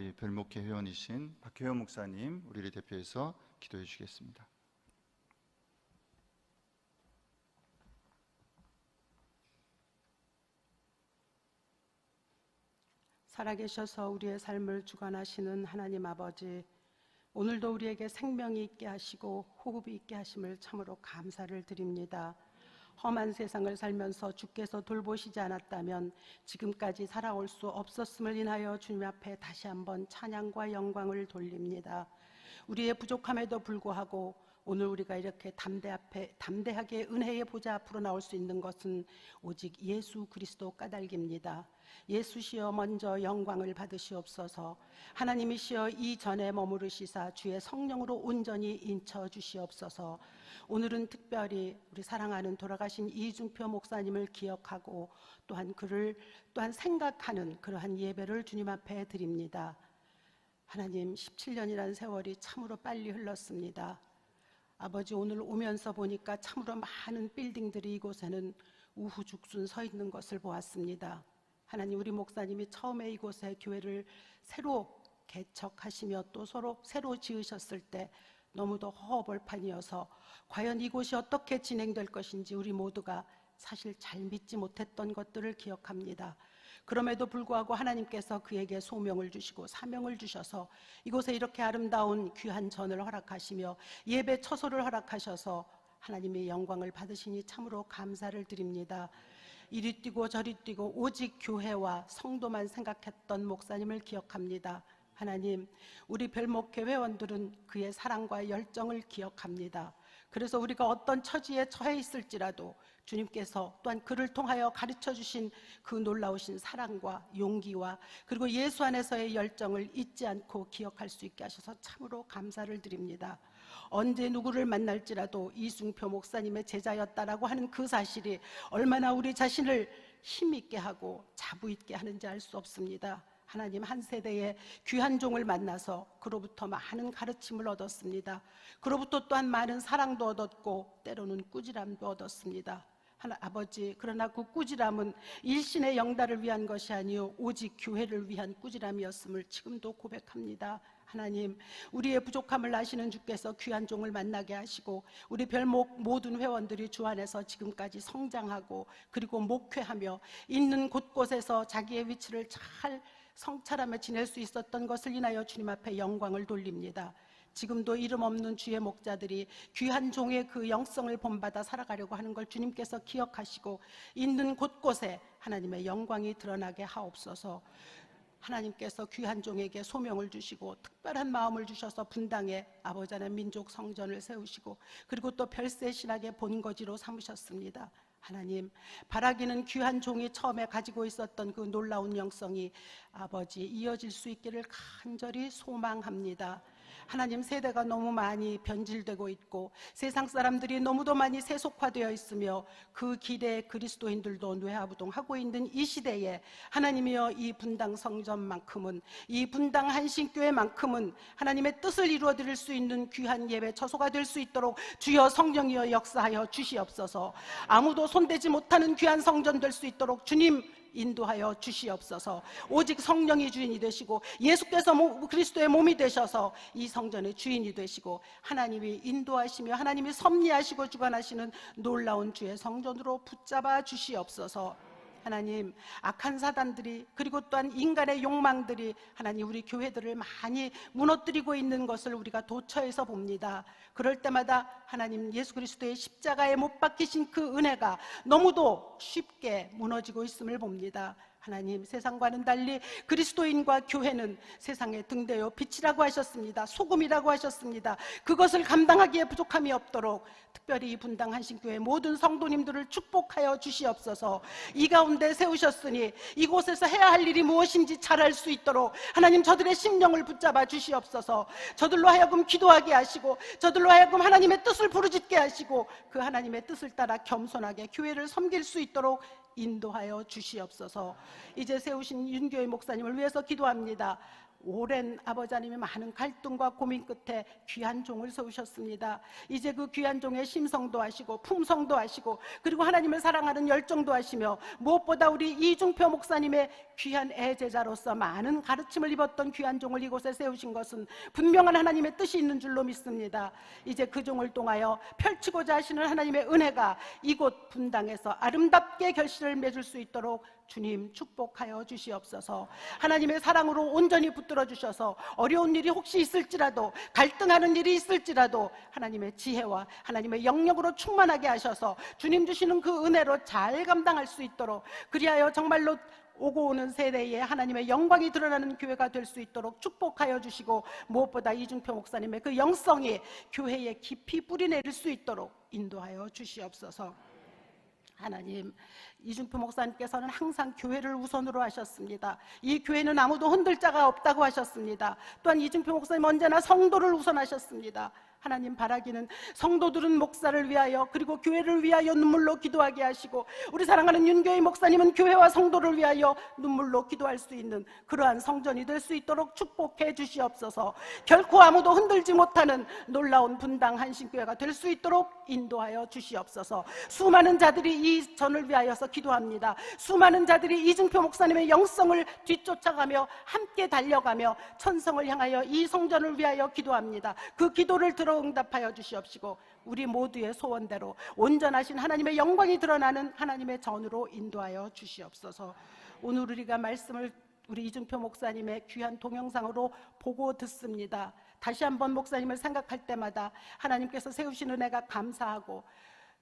우리 별목회 회원이신 박혜원 목사님 우리를 대표해서 기도해 주시겠습니다. 살아계셔서 우리의 삶을 주관하시는 하나님 아버지, 오늘도 우리에게 생명이 있게 하시고 호흡이 있게 하심을 참으로 감사를 드립니다. 험한 세상을 살면서 주께서 돌보시지 않았다면 지금까지 살아올 수 없었음을 인하여 주님 앞에 다시 한번 찬양과 영광을 돌립니다. 우리의 부족함에도 불구하고 오늘 우리가 이렇게 담대하게 은혜의 보좌 앞으로 나올 수 있는 것은 오직 예수 그리스도 까닭입니다. 예수시여 먼저 영광을 받으시옵소서. 하나님이시여 이전에 머무르시사 주의 성령으로 온전히 인쳐 주시옵소서. 오늘은 특별히 우리 사랑하는 돌아가신 이중표 목사님을 기억하고 또한 그를 생각하는 그러한 예배를 주님 앞에 드립니다. 하나님, 17년이라는 세월이 참으로 빨리 흘렀습니다. 아버지, 오늘 오면서 보니까 참으로 많은 빌딩들이 이곳에는 우후죽순 서 있는 것을 보았습니다. 하나님, 우리 목사님이 처음에 이곳에 교회를 새로 개척하시며 또 새로 지으셨을 때 너무도 허허벌판이어서 과연 이곳이 어떻게 진행될 것인지 우리 모두가 사실 잘 믿지 못했던 것들을 기억합니다. 그럼에도 불구하고 하나님께서 그에게 소명을 주시고 사명을 주셔서 이곳에 이렇게 아름다운 귀한 전을 허락하시며 예배 처소를 허락하셔서 하나님의 영광을 받으시니 참으로 감사를 드립니다. 이리 뛰고 저리 뛰고 오직 교회와 성도만 생각했던 목사님을 기억합니다. 하나님, 우리 별목회 회원들은 그의 사랑과 열정을 기억합니다. 그래서 우리가 어떤 처지에 처해 있을지라도 주님께서 또한 그를 통하여 가르쳐 주신 그 놀라우신 사랑과 용기와 그리고 예수 안에서의 열정을 잊지 않고 기억할 수 있게 하셔서 참으로 감사를 드립니다. 언제 누구를 만날지라도 이중표 목사님의 제자였다라고 하는 그 사실이 얼마나 우리 자신을 힘있게 하고 자부 있게 하는지 알 수 없습니다. 하나님, 한 세대의 귀한 종을 만나서 그로부터 많은 가르침을 얻었습니다. 그로부터 또한 많은 사랑도 얻었고 때로는 꾸지람도 얻었습니다. 아버지, 그러나 그 꾸지람은 일신의 영달을 위한 것이 아니요 오직 교회를 위한 꾸지람이었음을 지금도 고백합니다. 하나님, 우리의 부족함을 아시는 주께서 귀한 종을 만나게 하시고 우리 별목 모든 회원들이 주 안에서 지금까지 성장하고 그리고 목회하며 있는 곳곳에서 자기의 위치를 잘 성찰하며 지낼 수 있었던 것을 인하여 주님 앞에 영광을 돌립니다. 지금도 이름 없는 주의 목자들이 귀한 종의 그 영성을 본받아 살아가려고 하는 걸 주님께서 기억하시고 있는 곳곳에 하나님의 영광이 드러나게 하옵소서. 하나님께서 귀한 종에게 소명을 주시고 특별한 마음을 주셔서 분당에 아버지 하나님 민족 성전을 세우시고 그리고 또 별세 신학의 본거지로 삼으셨습니다. 하나님, 바라기는 귀한 종이 처음에 가지고 있었던 그 놀라운 영성이 아버지 이어질 수 있기를 간절히 소망합니다. 하나님, 세대가 너무 많이 변질되고 있고 세상 사람들이 너무도 많이 세속화되어 있으며 그 길에 그리스도인들도 뇌하부동하고 있는 이 시대에 하나님이여, 이 분당 성전만큼은, 이 분당 한신교회만큼은 하나님의 뜻을 이루어드릴 수 있는 귀한 예배 처소가 될 수 있도록 주여 성령이여 역사하여 주시옵소서. 아무도 손대지 못하는 귀한 성전 될 수 있도록 주님 인도하여 주시옵소서. 오직 성령이 주인이 되시고 예수께서 그리스도의 몸이 되셔서 이 성전의 주인이 되시고 하나님이 인도하시며 하나님이 섭리하시고 주관하시는 놀라운 주의 성전으로 붙잡아 주시옵소서. 하나님, 악한 사단들이 그리고 또한 인간의 욕망들이 하나님 우리 교회들을 많이 무너뜨리고 있는 것을 우리가 도처에서 봅니다. 그럴 때마다 하나님 예수 그리스도의 십자가에 못 박히신 그 은혜가 너무도 쉽게 무너지고 있음을 봅니다. 하나님, 세상과는 달리 그리스도인과 교회는 세상의 등대요 빛이라고 하셨습니다. 소금이라고 하셨습니다. 그것을 감당하기에 부족함이 없도록 특별히 이 분당 한신교회 모든 성도님들을 축복하여 주시옵소서. 이 가운데 세우셨으니 이곳에서 해야 할 일이 무엇인지 잘 알 수 있도록 하나님 저들의 심령을 붙잡아 주시옵소서. 저들로 하여금 기도하게 하시고 저들로 하여금 하나님의 뜻을 부르짖게 하시고 그 하나님의 뜻을 따라 겸손하게 교회를 섬길 수 있도록 인도하여 주시옵소서. 이제 세우신 윤교회 목사님을 위해서 기도합니다. 오랜 아버지 하나님의 많은 갈등과 고민 끝에 귀한 종을 세우셨습니다. 이제 그 귀한 종의 심성도 하시고 품성도 하시고 그리고 하나님을 사랑하는 열정도 하시며 무엇보다 우리 이중표 목사님의 귀한 애제자로서 많은 가르침을 입었던 귀한 종을 이곳에 세우신 것은 분명한 하나님의 뜻이 있는 줄로 믿습니다. 이제 그 종을 통하여 펼치고자 하시는 하나님의 은혜가 이곳 분당에서 아름답게 결실을 맺을 수 있도록 주님 축복하여 주시옵소서. 하나님의 사랑으로 온전히 붙들어 주셔서 어려운 일이 혹시 있을지라도 갈등하는 일이 있을지라도 하나님의 지혜와 하나님의 영역으로 충만하게 하셔서 주님 주시는 그 은혜로 잘 감당할 수 있도록, 그리하여 정말로 오고 오는 세대에 하나님의 영광이 드러나는 교회가 될 수 있도록 축복하여 주시고, 무엇보다 이중표 목사님의 그 영성이 교회에 깊이 뿌리내릴 수 있도록 인도하여 주시옵소서. 하나님, 이중표 목사님께서는 항상 교회를 우선으로 하셨습니다. 이 교회는 아무도 흔들 자가 없다고 하셨습니다. 또한 이중표 목사님 언제나 성도를 우선하셨습니다. 하나님 바라기는 성도들은 목사를 위하여 그리고 교회를 위하여 눈물로 기도하게 하시고, 우리 사랑하는 윤교희 목사님은 교회와 성도를 위하여 눈물로 기도할 수 있는 그러한 성전이 될 수 있도록 축복해 주시옵소서. 결코 아무도 흔들지 못하는 놀라운 분당 한신교회가 될 수 있도록 인도하여 주시옵소서. 수많은 자들이 이 전을 위하여서 기도합니다. 수많은 자들이 이중표 목사님의 영성을 뒤쫓아가며 함께 달려가며 천성을 향하여 이 성전을 위하여 기도합니다. 그 기도를 들어 응답하여 주시옵시고, 우리 모두의 소원대로 온전하신 하나님의 영광이 드러나는 하나님의 전으로 인도하여 주시옵소서. 오늘 우리가 말씀을 우리 이중표 목사님의 귀한 동영상으로 보고 듣습니다. 다시 한번 목사님을 생각할 때마다 하나님께서 세우신 은혜가 감사하고,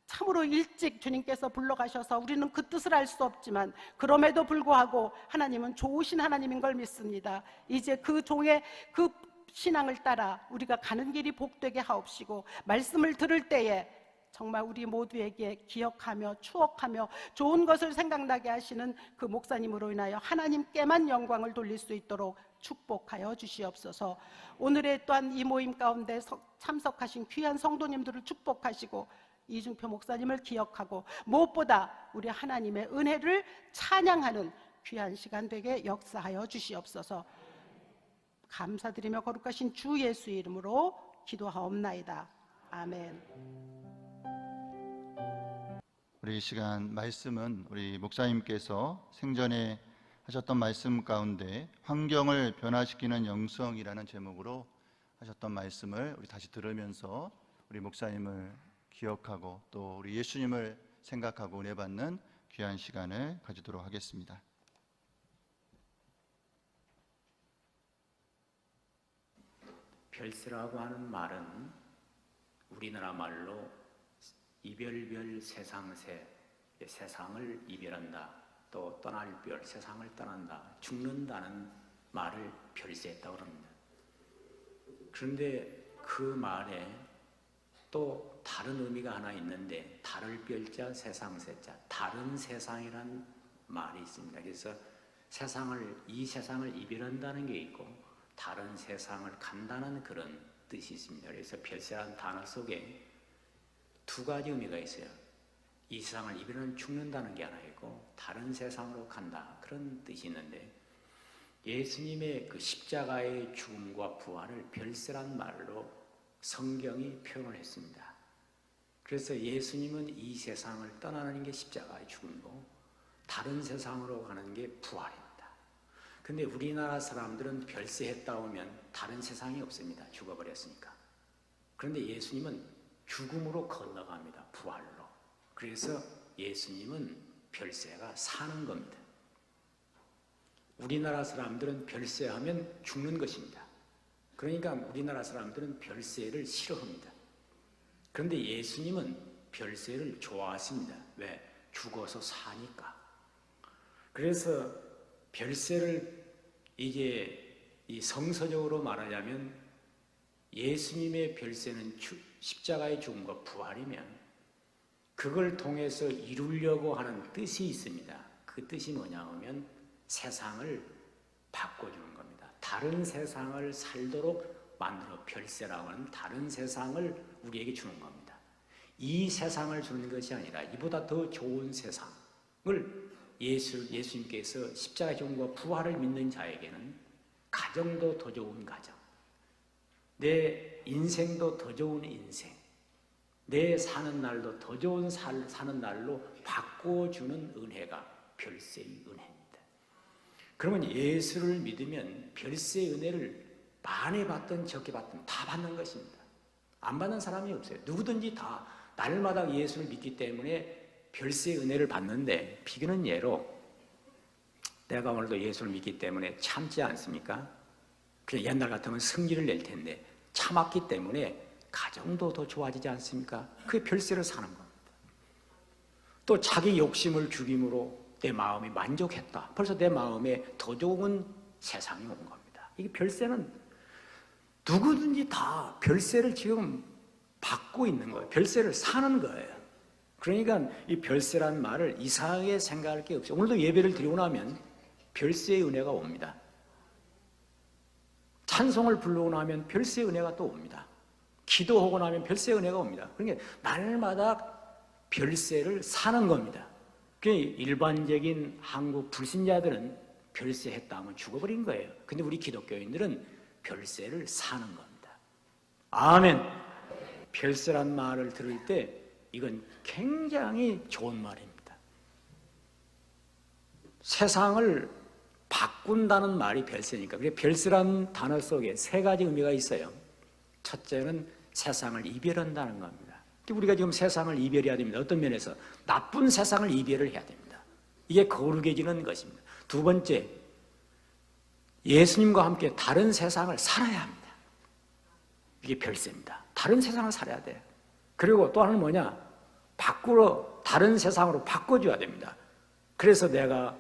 참으로 일찍 주님께서 불러가셔서 우리는 그 뜻을 알 수 없지만 그럼에도 불구하고 하나님은 좋으신 하나님인 걸 믿습니다. 이제 그 종의 그 신앙을 따라 우리가 가는 길이 복되게 하옵시고, 말씀을 들을 때에 정말 우리 모두에게 기억하며 추억하며 좋은 것을 생각나게 하시는 그 목사님으로 인하여 하나님께만 영광을 돌릴 수 있도록 축복하여 주시옵소서. 오늘의 또한 이 모임 가운데 참석하신 귀한 성도님들을 축복하시고, 이중표 목사님을 기억하고, 무엇보다 우리 하나님의 은혜를 찬양하는 귀한 시간 되게 역사하여 주시옵소서. 감사드리며 거룩하신 주 예수의 이름으로 기도하옵나이다. 아멘. 우리 이 시간 말씀은 우리 목사님께서 생전에 하셨던 말씀 가운데 환경을 변화시키는 영성이라는 제목으로 하셨던 말씀을 우리 다시 들으면서 우리 목사님을 기억하고 또 우리 예수님을 생각하고 은혜 받는 귀한 시간을 가지도록 하겠습니다. 별세라고 하는 말은 우리나라 말로 이별별 세상새, 세상을 이별한다, 또 떠날 별, 세상을 떠난다, 죽는다는 말을 별세했다고 합니다. 그런데 그 말에 또 다른 의미가 하나 있는데, 다를 별자 세상새자, 다른 세상이란 말이 있습니다. 그래서 이 세상을 이별한다는 게 있고 다른 세상을 간다는 그런 뜻이 있습니다. 그래서 별세라는 단어 속에 두 가지 의미가 있어요. 이 세상을 이별하는 죽는다는 게 하나 있고 다른 세상으로 간다, 그런 뜻이 있는데, 예수님의 그 십자가의 죽음과 부활을 별세란 말로 성경이 표현을 했습니다. 그래서 예수님은 이 세상을 떠나는 게 십자가의 죽음이고 다른 세상으로 가는 게 부활입니다. 근데 우리나라 사람들은 별세했다 오면 다른 세상이 없습니다. 죽어버렸으니까. 그런데 예수님은 죽음으로 건너갑니다. 부활로. 그래서 예수님은 별세가 사는 겁니다. 우리나라 사람들은 별세하면 죽는 것입니다. 그러니까 우리나라 사람들은 별세를 싫어합니다. 그런데 예수님은 별세를 좋아하십니다. 왜? 죽어서 사니까. 그래서 별세를 이게 이 성서적으로 말하자면 예수님의 별세는 십자가의 죽음과 부활이면 그걸 통해서 이루려고 하는 뜻이 있습니다. 그 뜻이 뭐냐면 세상을 바꿔주는 겁니다. 다른 세상을 살도록 만들어 별세라고 하는 다른 세상을 우리에게 주는 겁니다. 이 세상을 주는 것이 아니라 이보다 더 좋은 세상을 예수님께서 십자가의 죽음과 부활을 믿는 자에게는 가정도 더 좋은 가정, 내 인생도 더 좋은 인생, 내 사는 날도 더 좋은 사는 날로 바꿔주는 은혜가 별세의 은혜입니다. 그러면 예수를 믿으면 별세의 은혜를 많이 받든 적게 받든 다 받는 것입니다. 안 받는 사람이 없어요. 누구든지 다 날마다 예수를 믿기 때문에 별세의 은혜를 받는데, 비기는 예로 내가 오늘도 예수를 믿기 때문에 참지 않습니까? 그냥 옛날 같으면 승기를 낼 텐데 참았기 때문에 가정도 더 좋아지지 않습니까? 그게 별세를 사는 겁니다. 또 자기 욕심을 죽임으로 내 마음이 만족했다. 벌써 내 마음에 더 좋은 세상이 온 겁니다. 이게 별세는 누구든지 다 별세를 지금 받고 있는 거예요. 별세를 사는 거예요. 그러니까 이 별세라는 말을 이상하게 생각할 게 없어요. 오늘도 예배를 드리고 나면 별세의 은혜가 옵니다. 찬송을 부르고 나면 별세의 은혜가 또 옵니다. 기도하고 나면 별세의 은혜가 옵니다. 그러니까 날마다 별세를 사는 겁니다. 일반적인 한국 불신자들은 별세 했다 하면 죽어버린 거예요. 근데 우리 기독교인들은 별세를 사는 겁니다. 아멘. 별세란 말을 들을 때 이건 굉장히 좋은 말입니다. 세상을 바꾼다는 말이 별세니까. 그래서 별세란 단어 속에 세 가지 의미가 있어요. 첫째는 세상을 이별한다는 겁니다. 우리가 지금 세상을 이별해야 됩니다. 어떤 면에서 나쁜 세상을 이별을 해야 됩니다. 이게 거룩해지는 것입니다. 두 번째, 예수님과 함께 다른 세상을 살아야 합니다. 이게 별세입니다. 다른 세상을 살아야 돼요. 그리고 또 하나는 뭐냐? 밖으로 다른 세상으로 바꿔줘야 됩니다. 그래서 내가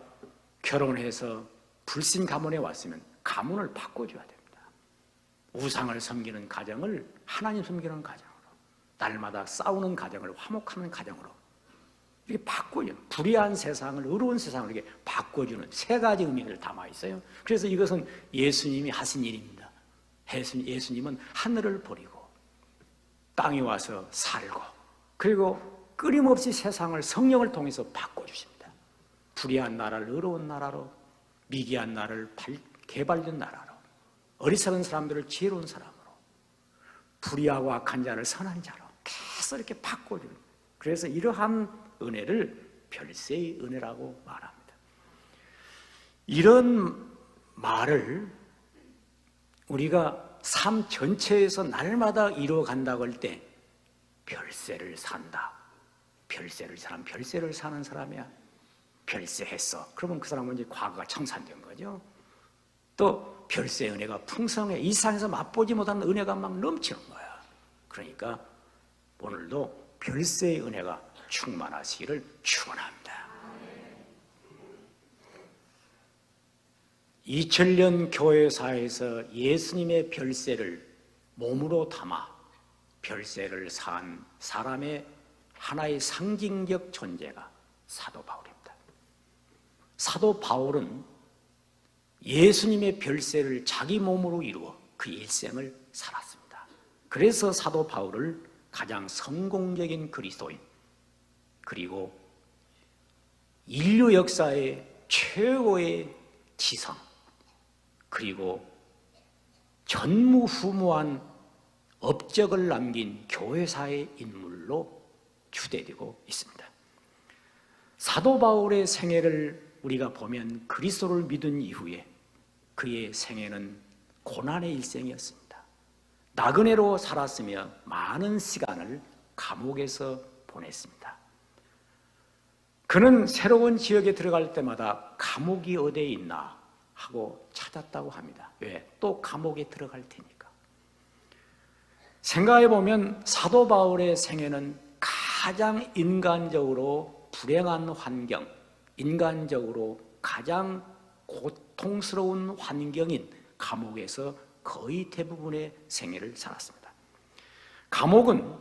결혼해서 불신 가문에 왔으면 가문을 바꿔줘야 됩니다. 우상을 섬기는 가정을 하나님 섬기는 가정으로, 날마다 싸우는 가정을 화목하는 가정으로 이렇게 바꿔요. 불의한 세상을 의로운 세상으로 이렇게 바꿔주는 세 가지 의미를 담아 있어요. 그래서 이것은 예수님이 하신 일입니다. 예수님은 하늘을 버리고 땅에 와서 살고, 그리고 끊임없이 세상을 성령을 통해서 바꿔주십니다. 불의한 나라를 의로운 나라로, 미개한 나라를 개발된 나라로, 어리석은 사람들을 지혜로운 사람으로, 불의하고 악한 자를 선한 자로 계속 이렇게 바꿔주는, 그래서 이러한 은혜를 별세의 은혜라고 말합니다. 이런 말을 우리가 삶 전체에서 날마다 이루어간다고 할 때 별세를 산다. 별세를 사는 사람이야. 별세했어. 그러면 그 사람은 이제 과거가 청산된 거죠. 또 별세의 은혜가 풍성해. 이 세상에서 맛보지 못한 은혜가 막 넘치는 거야. 그러니까 오늘도 별세의 은혜가 충만하시기를 축원합니다. 2000년 교회사에서 예수님의 별세를 몸으로 담아 별세를 산 사람의 하나의 상징적 존재가 사도 바울입니다. 사도 바울은 예수님의 별세를 자기 몸으로 이루어 그 일생을 살았습니다. 그래서 사도 바울을 가장 성공적인 그리스도인, 그리고 인류 역사의 최고의 지성, 그리고 전무후무한 업적을 남긴 교회사의 인물로 추대되고 있습니다. 사도 바울의 생애를 우리가 보면 그리스도를 믿은 이후에 그의 생애는 고난의 일생이었습니다. 나그네로 살았으며 많은 시간을 감옥에서 보냈습니다. 그는 새로운 지역에 들어갈 때마다 감옥이 어디에 있나 하고 찾았다고 합니다. 왜? 또 감옥에 들어갈 테니까. 생각해 보면 사도 바울의 생애는 가장 인간적으로 불행한 환경, 인간적으로 가장 고통스러운 환경인 감옥에서 거의 대부분의 생애를 살았습니다. 감옥은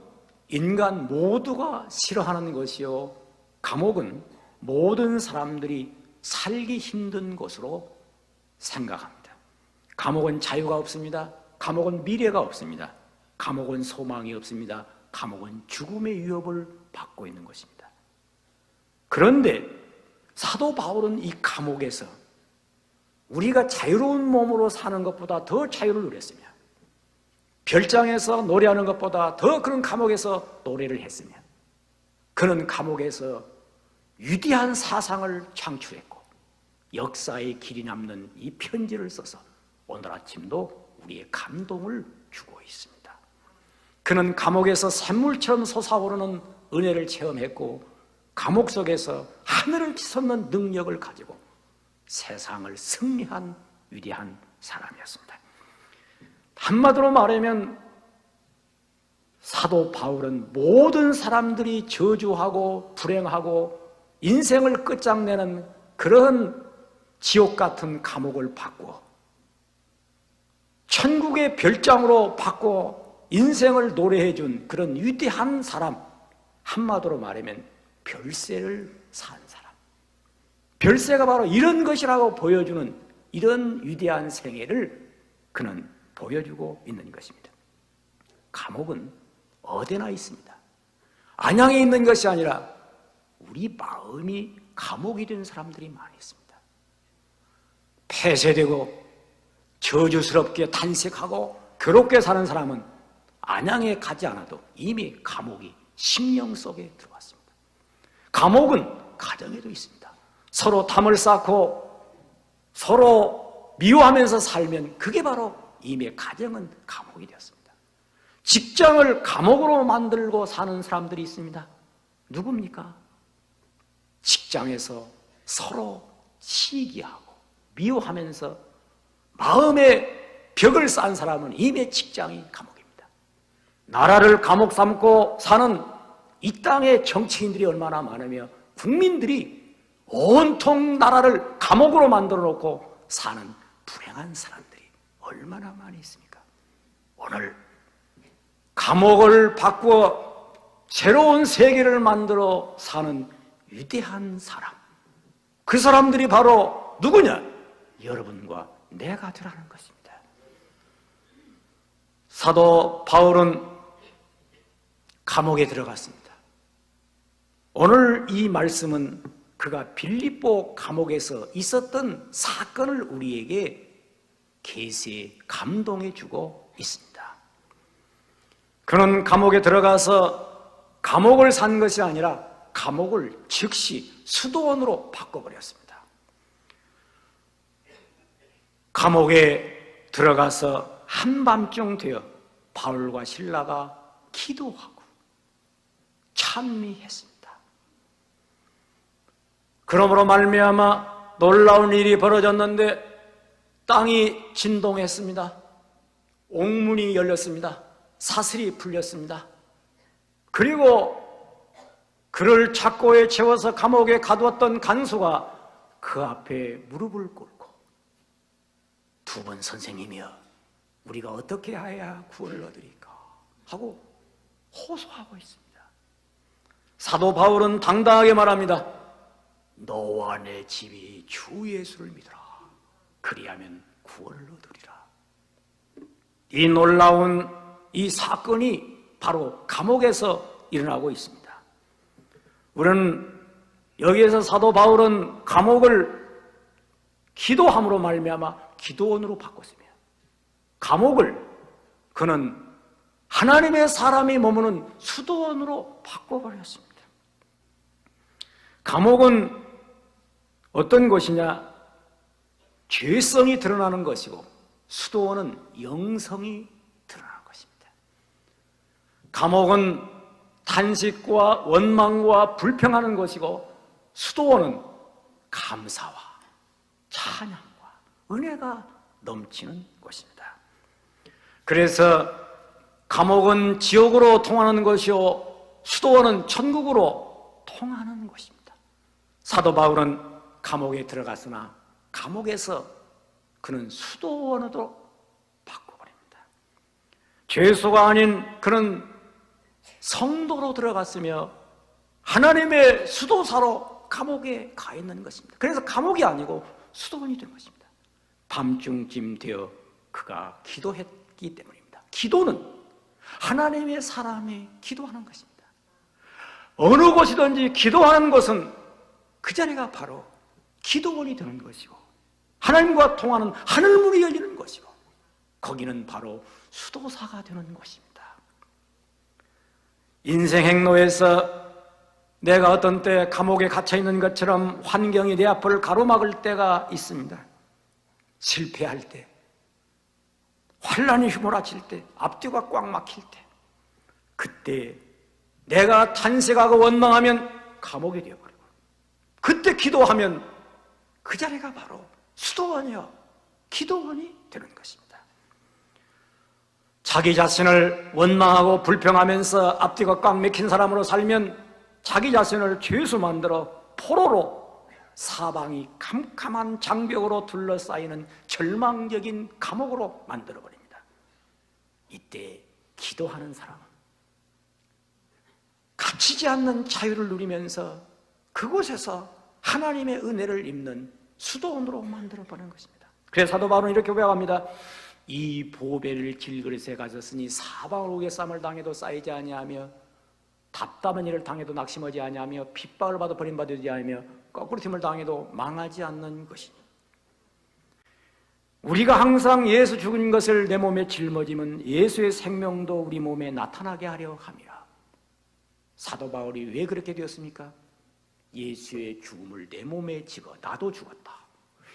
인간 모두가 싫어하는 것이요, 감옥은 모든 사람들이 살기 힘든 곳으로 생각합니다. 감옥은 자유가 없습니다. 감옥은 미래가 없습니다. 감옥은 소망이 없습니다. 감옥은 죽음의 위협을 받고 있는 것입니다. 그런데 사도 바울은 이 감옥에서 우리가 자유로운 몸으로 사는 것보다 더 자유를 누렸으며 별장에서 노래하는 것보다 더 그런 감옥에서 노래를 했으며 그는 감옥에서 위대한 사상을 창출했고 역사의 길이 남는 이 편지를 써서 오늘 아침도 우리의 감동을 주고 있습니다. 그는 감옥에서 샘물처럼 솟아오르는 은혜를 체험했고 감옥 속에서 하늘을 치솟는 능력을 가지고 세상을 승리한 위대한 사람이었습니다. 한마디로 말하면 사도 바울은 모든 사람들이 저주하고 불행하고 인생을 끝장내는 그런 지옥 같은 감옥을 바꾸어 천국의 별장으로 바꾸어 인생을 노래해준 그런 위대한 사람, 한마디로 말하면 별세를 산 사람. 별세가 바로 이런 것이라고 보여주는 이런 위대한 생애를 그는 보여주고 있는 것입니다. 감옥은 어디나 있습니다. 안양에 있는 것이 아니라 우리 마음이 감옥이 된 사람들이 많이 있습니다. 폐쇄되고 저주스럽게 탄식하고 괴롭게 사는 사람은 안양에 가지 않아도 이미 감옥이 심령 속에 들어왔습니다. 감옥은 가정에도 있습니다. 서로 탐을 쌓고 서로 미워하면서 살면 그게 바로 이미 가정은 감옥이 되었습니다. 직장을 감옥으로 만들고 사는 사람들이 있습니다. 누굽니까? 직장에서 서로 시기하고 미워하면서 마음에 벽을 쌓은 사람은 이미 직장이 감옥입니다. 나라를 감옥 삼고 사는 이 땅의 정치인들이 얼마나 많으며 국민들이 온통 나라를 감옥으로 만들어 놓고 사는 불행한 사람들이 얼마나 많이 있습니까? 오늘 감옥을 바꾸어 새로운 세계를 만들어 사는 위대한 사람, 그 사람들이 바로 누구냐? 여러분과 내가 되라는 것입니다. 사도 바울은 감옥에 들어갔습니다. 오늘 이 말씀은 그가 빌립보 감옥에서 있었던 사건을 우리에게 계시에 감동해 주고 있습니다. 그는 감옥에 들어가서 감옥을 산 것이 아니라 감옥을 즉시 수도원으로 바꿔버렸습니다. 감옥에 들어가서 한밤중 되어 바울과 실라가 기도하고 찬미했습니다. 그러므로 말미암아 놀라운 일이 벌어졌는데 땅이 진동했습니다. 옥문이 열렸습니다. 사슬이 풀렸습니다. 그리고 그를 착고에 채워서 감옥에 가두었던 간수가 그 앞에 무릎을 꿇고 두 번 선생님이여 우리가 어떻게 해야 구원을 얻으리까 하고 호소하고 있습니다. 사도 바울은 당당하게 말합니다. 너와 내 집이 주 예수를 믿어라. 그리하면 구원을 얻으리라. 이 놀라운 이 사건이 바로 감옥에서 일어나고 있습니다. 우리는 여기에서 사도 바울은 감옥을 기도함으로 말미암아 기도원으로 바꿨으며 감옥을 그는 하나님의 사람이 머무는 수도원으로 바꿔버렸습니다. 감옥은 어떤 곳이냐? 죄성이 드러나는 것이고 수도원은 영성이 드러나는 것입니다. 감옥은 탄식과 원망과 불평하는 것이고 수도원은 감사와 찬양과 은혜가 넘치는 곳입니다. 그래서 감옥은 지옥으로 통하는 것이요 수도원은 천국으로 통하는 곳입니다. 사도 바울은 감옥에 들어갔으나 감옥에서 그는 수도원으로 바꿔버립니다. 죄수가 아닌 그는 성도로 들어갔으며 하나님의 수도사로 감옥에 가 있는 것입니다. 그래서 감옥이 아니고 수도원이 된 것입니다. 밤중쯤 되어 그가 기도했기 때문입니다. 기도는 하나님의 사람이 기도하는 것입니다. 어느 곳이든지 기도하는 것은 그 자리가 바로 기도원이 되는 것이고 하나님과 통하는 하늘문이 열리는 것이고, 거기는 바로 수도사가 되는 곳입니다. 인생 행로에서 내가 어떤 때 감옥에 갇혀 있는 것처럼 환경이 내 앞을 가로막을 때가 있습니다. 실패할 때, 환란이 휘몰아칠 때, 앞뒤가 꽉 막힐 때, 그때 내가 탄식하고 원망하면 감옥이 되어버리고, 그때 기도하면 그 자리가 바로 수도원이요 기도원이 되는 것입니다. 자기 자신을 원망하고 불평하면서 앞뒤가 꽉 막힌 사람으로 살면 자기 자신을 죄수 만들어 포로로, 사방이 캄캄한 장벽으로 둘러싸이는 절망적인 감옥으로 만들어버립니다. 이때 기도하는 사람은 갇히지 않는 자유를 누리면서 그곳에서 하나님의 은혜를 입는 수도원으로 만들어버리는 것입니다. 그래서 사도 바울은 이렇게 고백합니다. 이 보배를 길그릇에 가졌으니 사방으로 쌈을 당해도 쌓이지 아니하며 답답한 일을 당해도 낙심하지 아니하며 핍박을 받아 버림받지 아니하며 거꾸로 틈을 당해도 망하지 않는 것이니, 우리가 항상 예수 죽은 것을 내 몸에 짊어지면 예수의 생명도 우리 몸에 나타나게 하려 함이라. 사도 바울이 왜 그렇게 되었습니까? 예수의 죽음을 내 몸에 지고 나도 죽었다,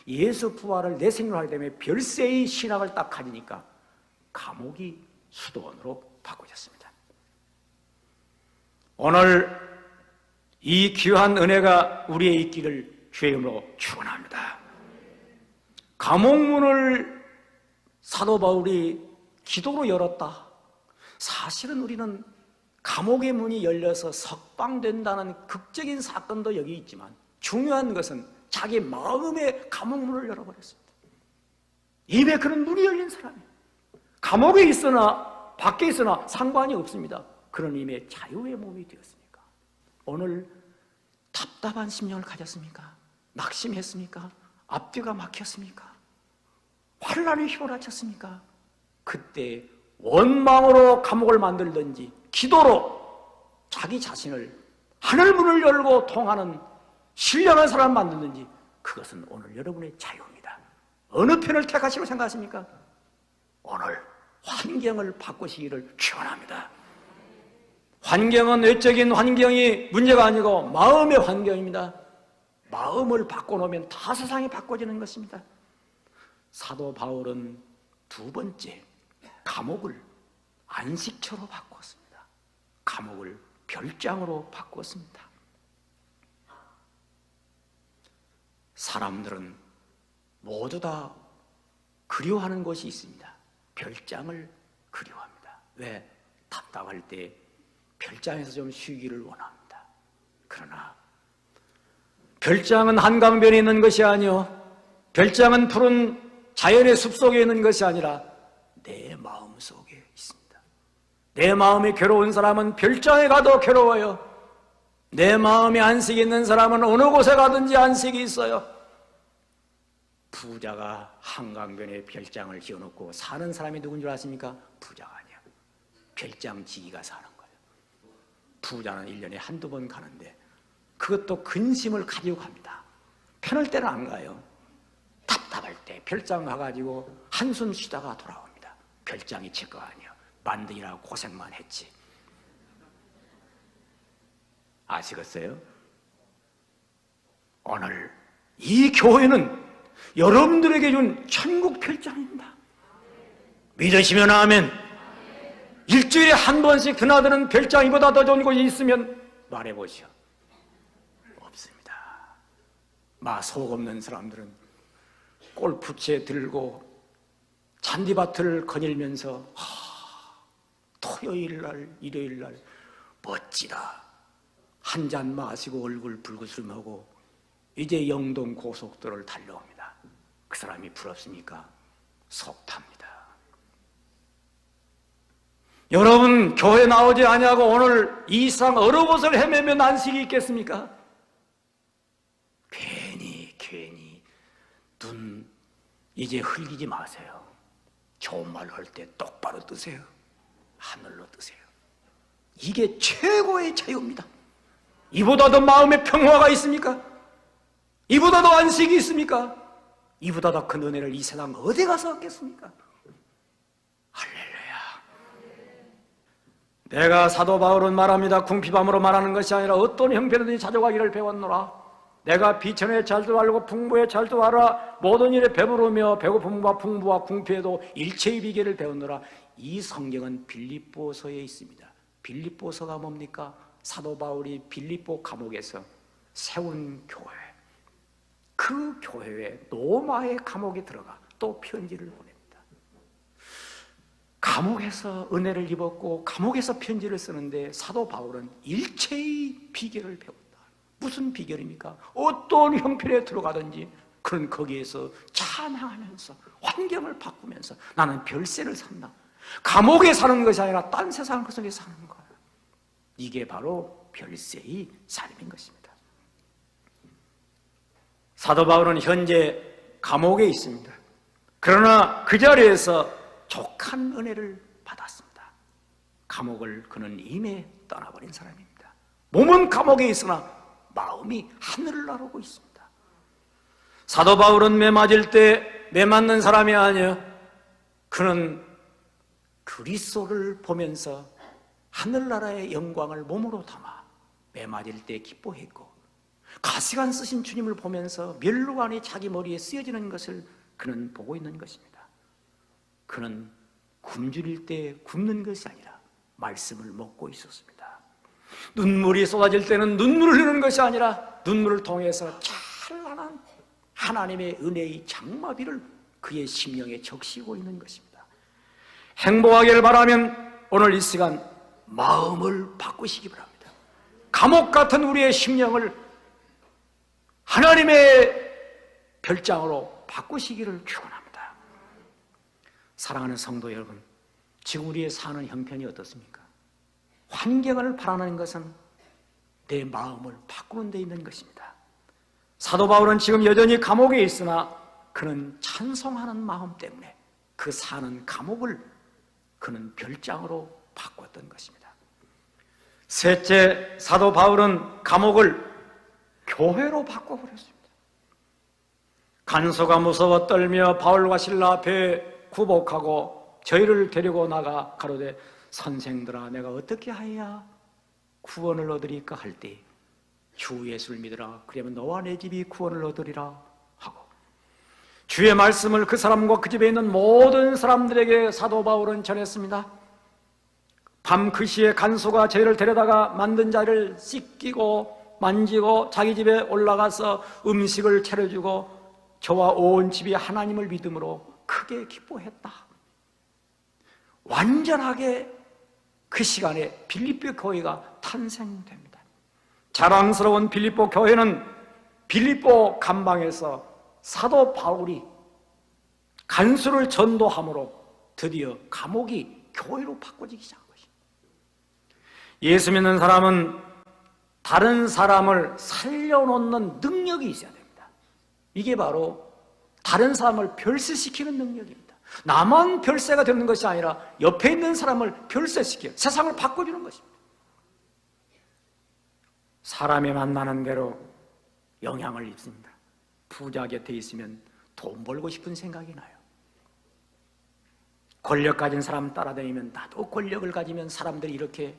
예수 부활을 내 생명으로 하기 때문에 별세의 신학을 딱 가지니까 감옥이 수도원으로 바꿔졌습니다. 오늘 이 귀한 은혜가 우리의 있기를 주의 이름으로 축원합니다. 감옥문을 사도 바울이 기도로 열었다. 사실은 우리는 감옥의 문이 열려서 석방된다는 극적인 사건도 여기 있지만, 중요한 것은 자기 마음의 감옥문을 열어버렸습니다. 입에 그런 문이 열린 사람이에요. 감옥에 있으나 밖에 있으나 상관이 없습니다. 그런 의미의 자유의 몸이 되었습니까? 오늘 답답한 심령을 가졌습니까? 낙심했습니까? 앞뒤가 막혔습니까? 환란이 휘몰아쳤습니까? 그때 원망으로 감옥을 만들든지 기도로 자기 자신을 하늘문을 열고 통하는 신령한 사람 만들든지, 그것은 오늘 여러분의 자유입니다. 어느 편을 택하시고 생각하십니까? 오늘 환경을 바꾸시기를 축원합니다. 환경은 외적인 환경이 문제가 아니고 마음의 환경입니다. 마음을 바꿔놓으면 다 세상이 바꿔지는 것입니다. 사도 바울은 두 번째, 감옥을 안식처로 바꿨습니다. 감옥을 별장으로 바꿨습니다. 사람들은 모두 다 그리워하는 곳이 있습니다. 별장을 그리워합니다. 왜? 답답할 때 별장에서 좀 쉬기를 원합니다. 그러나 별장은 한강변에 있는 것이 아니요, 별장은 푸른 자연의 숲속에 있는 것이 아니라 내 마음속에 있습니다. 내 마음이 괴로운 사람은 별장에 가도 괴로워요. 내 마음에 안식이 있는 사람은 어느 곳에 가든지 안식이 있어요. 부자가 한강변에 별장을 지어놓고 사는 사람이 누군 줄 아십니까? 부자가 아니야, 별장 지기가 사는 거예요. 부자는 1년에 한두 번 가는데 그것도 근심을 가지고 갑니다. 편할 때는 안 가요. 답답할 때 별장 가가지고 한숨 쉬다가 돌아옵니다. 별장이 제 거 아니야, 만드느라고 고생만 했지. 아시겠어요? 오늘 이 교회는 여러분들에게 준 천국 별장입니다. 믿으시면 아멘. 일주일에 한 번씩 드나드는 별장이보다 더 좋은 곳이 있으면 말해보시오. 없습니다. 속 없는 사람들은 골프채 들고 잔디밭을 거닐면서 토요일날 일요일날 멋지다 한 잔 마시고 얼굴 붉으스름하고 이제 영동 고속도로를 달려옵니다. 그 사람이 부럽습니까? 속탑니다. 여러분, 교회 나오지 아니하고 오늘 이상 어느 곳을 헤매면 안식이 있겠습니까? 괜히 눈 이제 흘리지 마세요. 좋은 말 할 때 똑바로 뜨세요. 하늘로 뜨세요. 이게 최고의 자유입니다. 이보다 더 마음의 평화가 있습니까? 이보다 더 안식이 있습니까? 이보다 더 큰 은혜를 이 세상 어디 가서 얻겠습니까? 할렐루야. 내가 사도 바울은 말합니다. 궁핍함으로 말하는 것이 아니라 어떤 형편이든지 찾아가기를 배웠노라. 내가 비천에 잘도 알고 풍부에 잘도 알아. 모든 일에 배부르며 배고픔과 풍부와 궁핍에도 일체의 비결을 배웠노라. 이 성경은 빌립보서에 있습니다. 빌립보서가 뭡니까? 사도 바울이 빌립보 감옥에서 세운 교회, 그 교회에 로마의 감옥에 들어가 또 편지를 보냅니다. 감옥에서 은혜를 입었고 감옥에서 편지를 쓰는데 사도 바울은 일체의 비결을 배운다. 무슨 비결입니까? 어떤 형편에 들어가든지 그는 거기에서 찬양하면서 환경을 바꾸면서 나는 별세를 산다. 감옥에 사는 것이 아니라 딴 세상 속에 사는 거야. 이게 바로 별세의 삶인 것입니다. 사도 바울은 현재 감옥에 있습니다. 그러나 그 자리에서 족한 은혜를 받았습니다. 감옥을 그는 이미 떠나버린 사람입니다. 몸은 감옥에 있으나 마음이 하늘을 나르고 있습니다. 사도 바울은 매 맞을 때 매 맞는 사람이 아니에요. 그는 그리스도를 보면서 하늘나라의 영광을 몸으로 담아 매 맞을 때 기뻐했고, 가시관 쓰신 주님을 보면서 멸루관이 자기 머리에 쓰여지는 것을 그는 보고 있는 것입니다. 그는 굶주릴 때 굶는 것이 아니라 말씀을 먹고 있었습니다. 눈물이 쏟아질 때는 눈물을 흘리는 것이 아니라 눈물을 통해서 찬란한 하나님의 은혜의 장마비를 그의 심령에 적시고 있는 것입니다. 행복하기를 바라면 오늘 이 시간 마음을 바꾸시기 바랍니다. 감옥 같은 우리의 심령을 하나님의 별장으로 바꾸시기를 축원합니다. 사랑하는 성도 여러분, 지금 우리의 사는 형편이 어떻습니까? 환경을 바라는 것은 내 마음을 바꾸는 데 있는 것입니다. 사도 바울은 지금 여전히 감옥에 있으나 그는 찬송하는 마음 때문에 그 사는 감옥을 그는 별장으로 바꿨던 것입니다. 셋째, 사도 바울은 감옥을 교회로 바꿔버렸습니다. 간소가 무서워 떨며 바울과 실라 앞에 굴복하고 저희를 데리고 나가 가로되 선생들아 내가 어떻게 하여야 구원을 얻으리까 할 때 주 예수를 믿으라 그러면 너와 내 집이 구원을 얻으리라 하고 주의 말씀을 그 사람과 그 집에 있는 모든 사람들에게 사도 바울은 전했습니다. 밤 그 시에 간소가 저희를 데려다가 만든 자리를 씻기고 만지고 자기 집에 올라가서 음식을 차려주고 저와 온 집이 하나님을 믿음으로 크게 기뻐했다. 완전하게 그 시간에 빌립보 교회가 탄생됩니다. 자랑스러운 빌립보 교회는 빌립보 감방에서 사도 바울이 간수를 전도함으로 드디어 감옥이 교회로 바꿔지기 시작한 것입니다. 예수 믿는 사람은 다른 사람을 살려놓는 능력이 있어야 됩니다. 이게 바로 다른 사람을 별세시키는 능력입니다. 나만 별세가 되는 것이 아니라 옆에 있는 사람을 별세시켜 세상을 바꿔주는 것입니다. 사람이 만나는 대로 영향을 입습니다. 부자 곁에 있으면 돈 벌고 싶은 생각이 나요. 권력 가진 사람 따라다니면 나도 권력을 가지면 사람들이 이렇게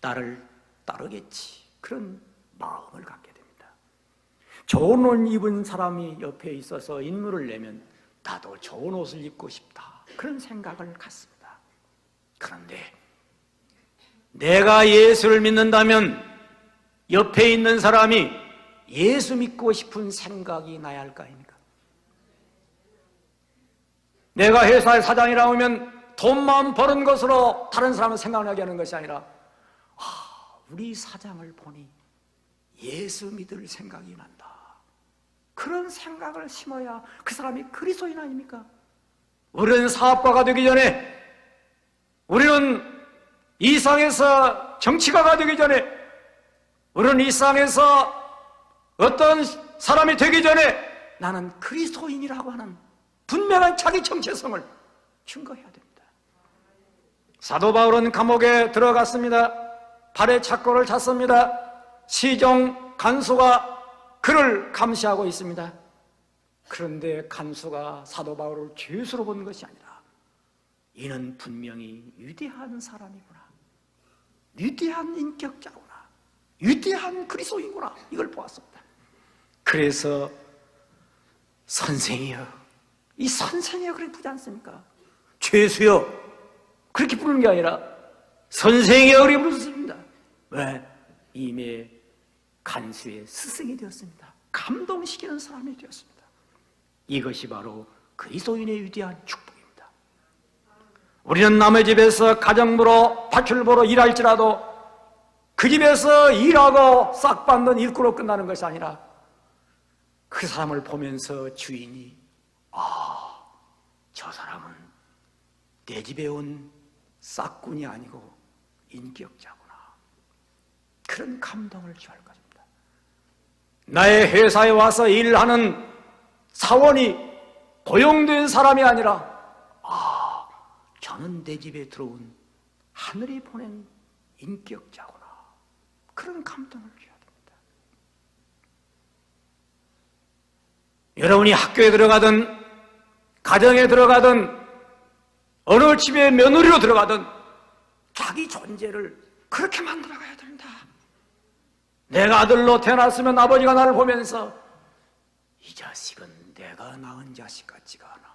나를 따르겠지. 그런 마음을 갖게 됩니다. 좋은 옷 입은 사람이 옆에 있어서 인물을 내면 나도 좋은 옷을 입고 싶다. 그런 생각을 갖습니다. 그런데 내가 예수를 믿는다면 옆에 있는 사람이 예수 믿고 싶은 생각이 나야 할 거 아닙니까? 내가 회사의 사장이라고 하면 돈만 버는 것으로 다른 사람을 생각나게 하는 것이 아니라 우리 사장을 보니 예수 믿을 생각이 난다. 그런 생각을 심어야 그 사람이 그리스도인 아닙니까? 우리는 사업가가 되기 전에, 우리는 이 세상에서 정치가가 되기 전에, 우리는 이 세상에서 어떤 사람이 되기 전에 나는 그리스도인이라고 하는 분명한 자기 정체성을 증거해야 됩니다. 사도 바울은 감옥에 들어갔습니다. 발에 착고를 찼습니다. 시종 간수가 그를 감시하고 있습니다. 그런데 간수가 사도 바울을 죄수로 본 것이 아니라 이는 분명히 위대한 사람이구나, 위대한 인격자구나, 위대한 그리스도인구나, 이걸 보았습니다. 그래서 선생이여, 이 선생이여 그렇게 부르지 않습니까? 죄수여 그렇게 부르는 게 아니라 선생이여 그렇게 부르습니다. 왜? 이미 간수의 스승이 되었습니다. 감동시키는 사람이 되었습니다. 이것이 바로 그리스도인의 위대한 축복입니다. 우리는 남의 집에서 가정부로 밭을 일할지라도 그 집에서 일하고 싹 받는 일꾼으로 끝나는 것이 아니라 그 사람을 보면서 주인이 저 사람은 내 집에 온 싹꾼이 아니고 인격자구나, 그런 감동을 취할 것입니다. 나의 회사에 와서 일하는 사원이 고용된 사람이 아니라 저는 내 집에 들어온 하늘이 보낸 인격자구나, 그런 감동을 취해야 됩니다. 여러분이 학교에 들어가든 가정에 들어가든 어느 집에 며느리로 들어가든 자기 존재를 그렇게 만들어가야 됩니다. 내가 아들로 태어났으면 아버지가 나를 보면서 이 자식은 내가 낳은 자식 같지가 않아,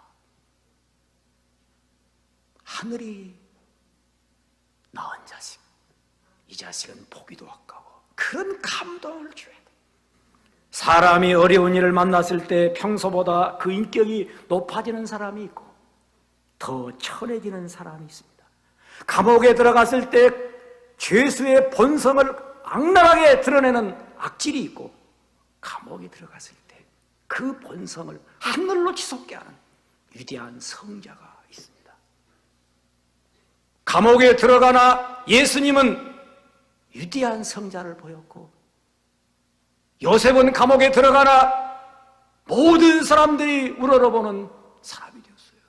하늘이 낳은 자식, 이 자식은 보기도 아까워, 그런 감동을 줘야 돼. 사람이 어려운 일을 만났을 때 평소보다 그 인격이 높아지는 사람이 있고 더 천해지는 사람이 있습니다. 감옥에 들어갔을 때 죄수의 본성을 악랄하게 드러내는 악질이 있고, 감옥에 들어갔을 때 그 본성을 하늘로 치솟게 하는 위대한 성자가 있습니다. 감옥에 들어가나 예수님은 위대한 성자를 보였고, 요셉은 감옥에 들어가나 모든 사람들이 우러러보는 사람이 되었어요.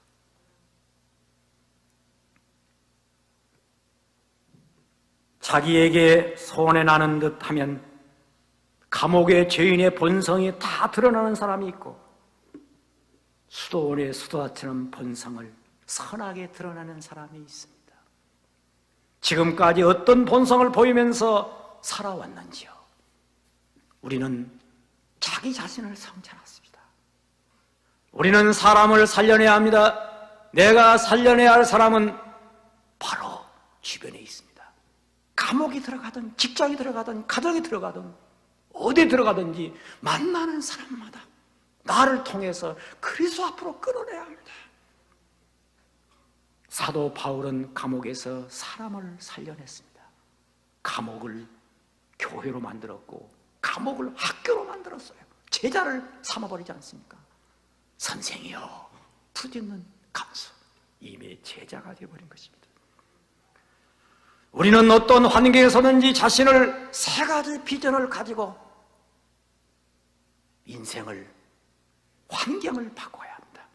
자기에게 소원이 나는 듯 하면 감옥의 죄인의 본성이 다 드러나는 사람이 있고, 수도원의 수도사처럼 본성을 선하게 드러내는 사람이 있습니다. 지금까지 어떤 본성을 보이면서 살아왔는지요? 우리는 자기 자신을 성찰했습니다. 우리는 사람을 살려내야 합니다. 내가 살려내야 할 사람은 바로 주변에 있습니다. 감옥에 들어가든 직장에 들어가든 가정에 들어가든 어디에 들어가든지 만나는 사람마다 나를 통해서 그리스도 앞으로 끌어내야 합니다. 사도 바울은 감옥에서 사람을 살려냈습니다. 감옥을 교회로 만들었고 감옥을 학교로 만들었어요. 제자를 삼아버리지 않습니까? 선생이여 부르짖는 간수, 이미 제자가 되어버린 것입니다. 우리는 어떤 환경에서든지 자신을 세 가지 비전을 가지고 인생을, 환경을 바꿔야 합니다.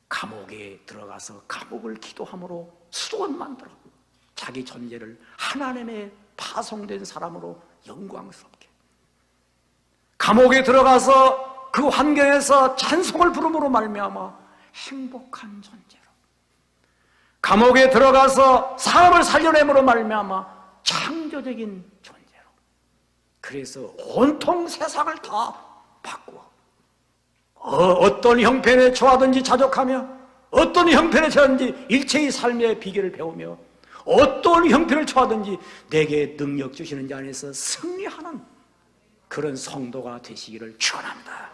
감옥에 들어가서 감옥을 기도함으로 수도원 만들어 자기 존재를 하나님의 파송된 사람으로 영광스럽게, 감옥에 들어가서 그 환경에서 찬송을 부름으로 말미암아 행복한 존재로, 감옥에 들어가서 사람을 살려냄으로 말미암아 창조적인 존재로, 그래서 온통 세상을 다 바꾸어 어떤 형편에 처하든지 자족하며 어떤 형편에 처하든지 일체의 삶의 비결을 배우며 어떤 형편을 처하든지 내게 능력 주시는 자 안에서 승리하는 그런 성도가 되시기를 축원합니다.